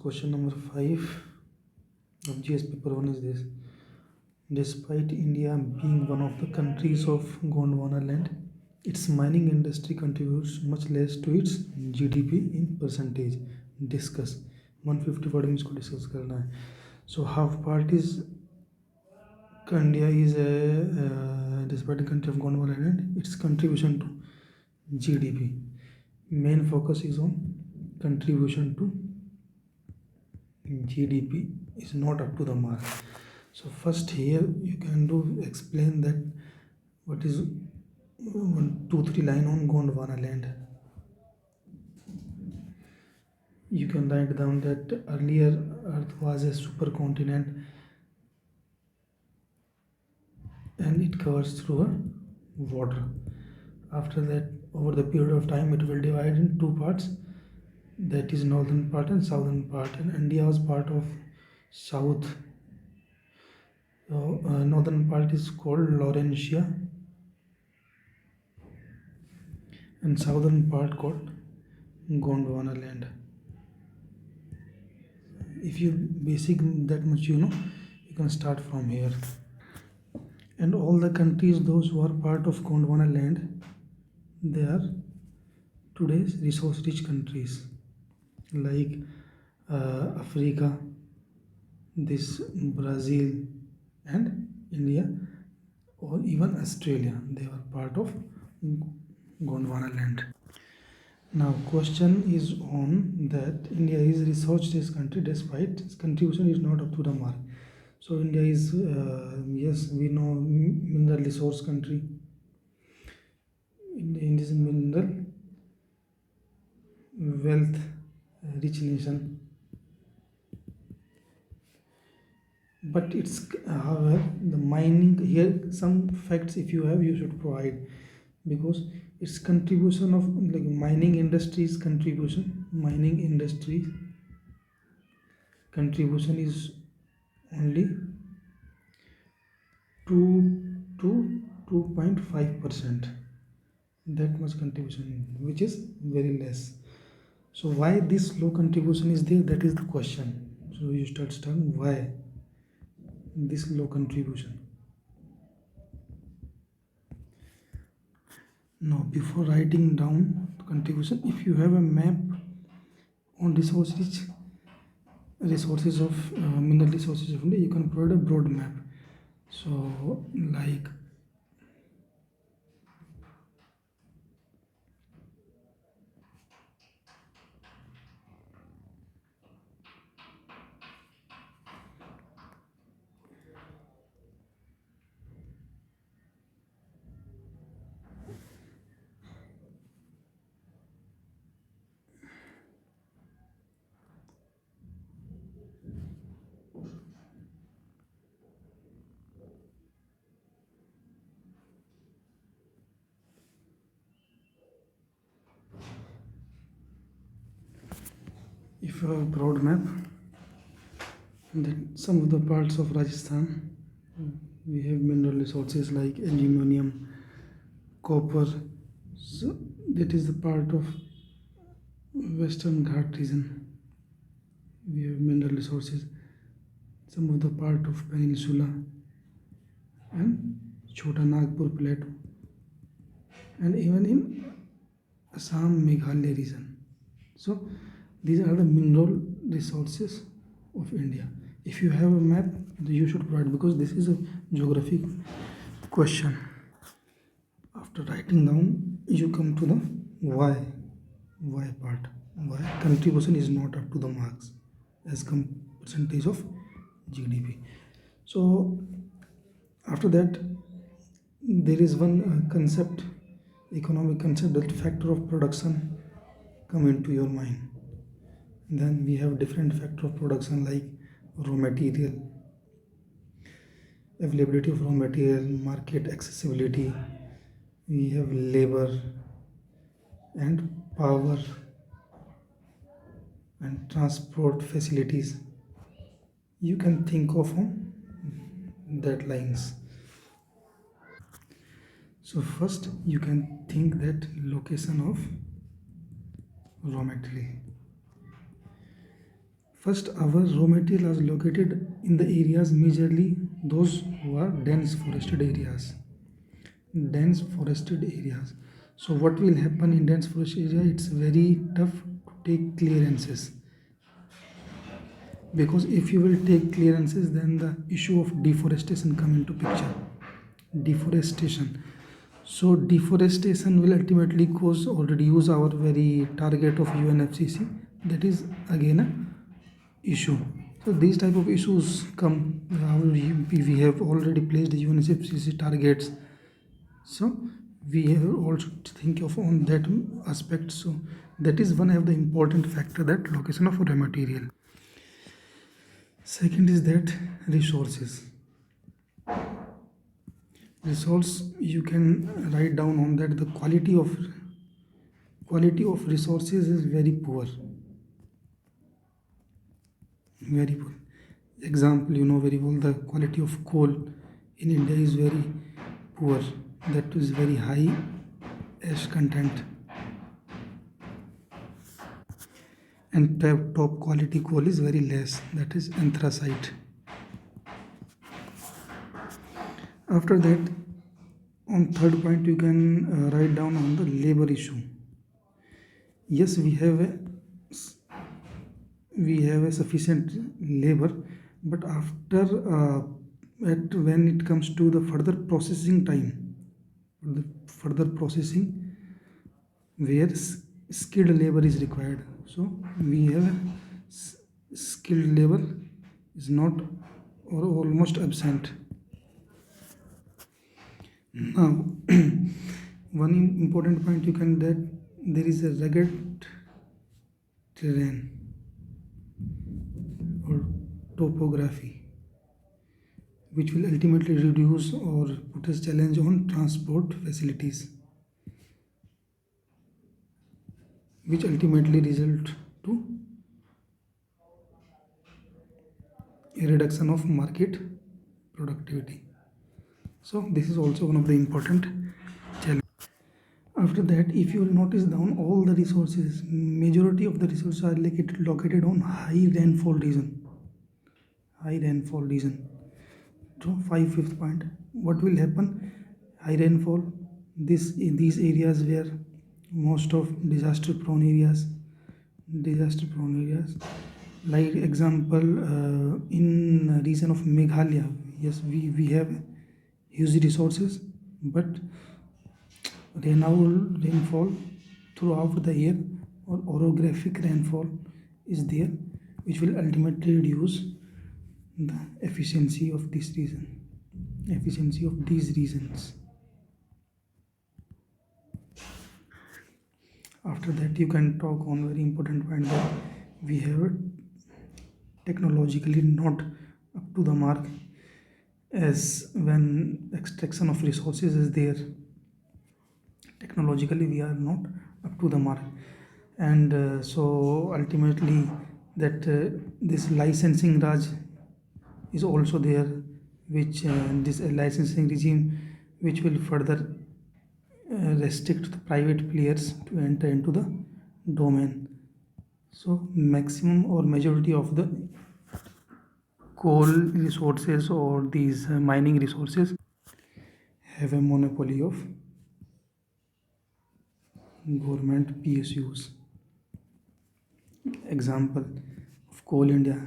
question number 5 of GS paper 1 is this. Despite India being one of the countries of Gondwana land, its mining industry contributes much less to its GDP in percentage. Discuss. 150 word में इसको discuss करना है. So half part is India is despite the country of Gondwana land, its contribution to GDP. Main focus is on contribution to GDP is not up to the mark. So first here you can do explain that what is 1, 2, 3 line on Gondwana land. You can write down that earlier Earth was a supercontinent and it covers through a water. After that, over the period of time, it will divide in two parts. That is northern part and southern part. And India was part of south. So, northern part is called Laurentia and southern part called Gondwana land. If you basic that much you know, you can start from here. And all the countries, those who are part of Gondwana land, they are today's resource rich countries like Africa, this Brazil and India, or even Australia. They are part of Gondwana land. Now question is on that India is resource rich country despite its contribution is not up to the mark. So India is yes, we know mineral resource country. India is a mineral wealth rich nation, but it's however the mining here some facts if you have you should provide, because its contribution of like mining industry's contribution is only 2 to 2.5%. That much contribution, which is very less. So why this low contribution is there, that is the question. So you start why this low contribution. Now before writing down contribution, if you have a map on resources of mineral resources of India, you can provide a broad map. So like if you have a broad map, then some of the parts of Rajasthan we have mineral resources like aluminum, copper. So that is the part of Western Ghat region. We have mineral resources. Some of the part of peninsula and Chota Nagpur plateau, and even in Assam, Meghalaya region. So these are the mineral resources of India. If you have a map, you should provide, because this is a geographic question. After writing down, you come to the why part. Why contribution is not up to the marks as percentage of GDP. So after that, there is one concept, economic concept, that factor of production come into your mind. Then we have different factor of production like raw material, availability of raw material, market accessibility. We have labor and power and transport facilities. You can think of on that lines. So first you can think that location of raw material. First, our raw material is located in the areas majorly those who are dense forested areas. Dense forested areas. So what will happen in dense forested area? It's very tough to take clearances, because if you will take clearances, then the issue of deforestation come into picture. Deforestation. So deforestation will ultimately cause or reduce our very target of UNFCCC. That is again a issue. So these type of issues come. We have already placed the UNFCCC targets. So we have also to think of on that aspect. So that is one of the important factor, that location of raw material. Second is that resources. Resource, you can write down on that the quality of resources is very poor. Very poor. Example, you know very well, the quality of coal in India is very poor. That is very high ash content, and top quality coal is very less. That is anthracite. After that, on third point, you can write down on the labor issue. Yes, we have a sufficient labor, but after when it comes to the further processing time, the further processing, where skilled labor is required. So we have skilled labor is not or almost absent. Now one important point, you can that there is a rugged terrain or topography, which will ultimately reduce or put a challenge on transport facilities, which ultimately result to a reduction of market productivity. So this is also one of the important challenge. After that, if you will notice down, all the resources, majority of the resources are located on high rainfall region. High rainfall region. So fifth point, what will happen? High rainfall. This in these areas where most of disaster prone areas. Like example, in region of Meghalaya, yes, we have huge resources, but rainfall throughout the year or orographic rainfall is there, which will ultimately reduce the efficiency of this region, efficiency of these regions. After that, you can talk on very important point, that we have technologically not up to the mark, as when extraction of resources is there, technologically we are not up to the mark. And so ultimately that this licensing raj is also there, which this licensing regime, which will further restrict the private players to enter into the domain. So maximum or majority of the coal resources or these mining resources have a monopoly of government PSUs. Example of Coal India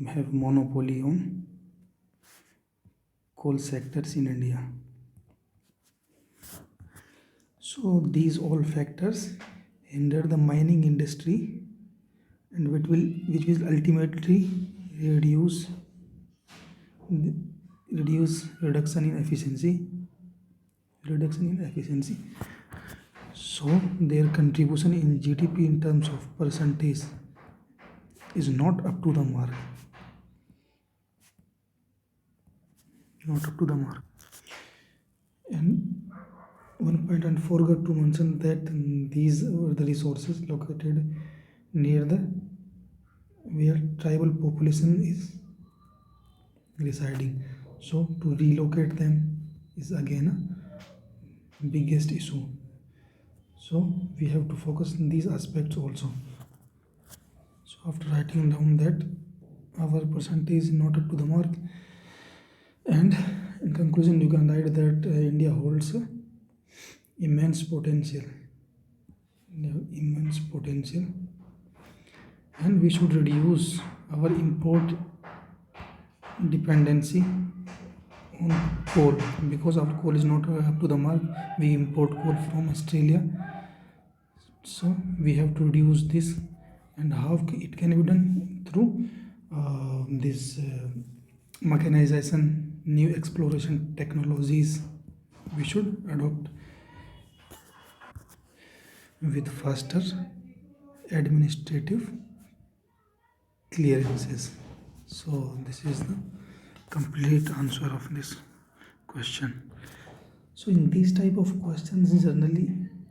have monopoly on coal sectors in India. So these all factors hinder the mining industry, and which will ultimately reduce reduction in efficiency. So their contribution in GDP in terms of percentage is not up to the mark. Not up to the mark. And one point I forgot to mention, that these were the resources located near the where tribal population is residing. So to relocate them is again a biggest issue. So we have to focus on these aspects also. after writing down that our percentage is not up to the mark, and in conclusion you can write that India holds immense potential, immense potential, and we should reduce our import dependency on coal, because our coal is not up to the mark. We import coal from Australia, so we have to reduce this. And how it can be done? Through this mechanization, new exploration technologies we should adopt, with faster administrative clearances. So this is the complete answer of this question. So in these type of questions, generally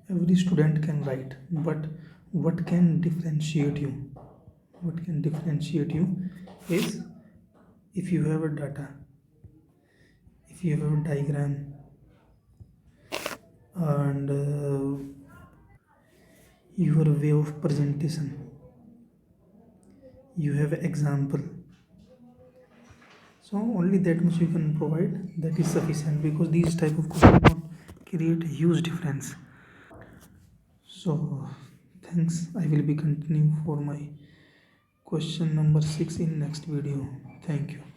every student can write, but what can differentiate you? What can differentiate you is, if you have a data, if you have a diagram, and your way of presentation, you have an example. So only that much you can provide, that is sufficient, because these type of questions not create a huge difference. So thanks. I will be continuing for my question number 6 in next video. Thank you.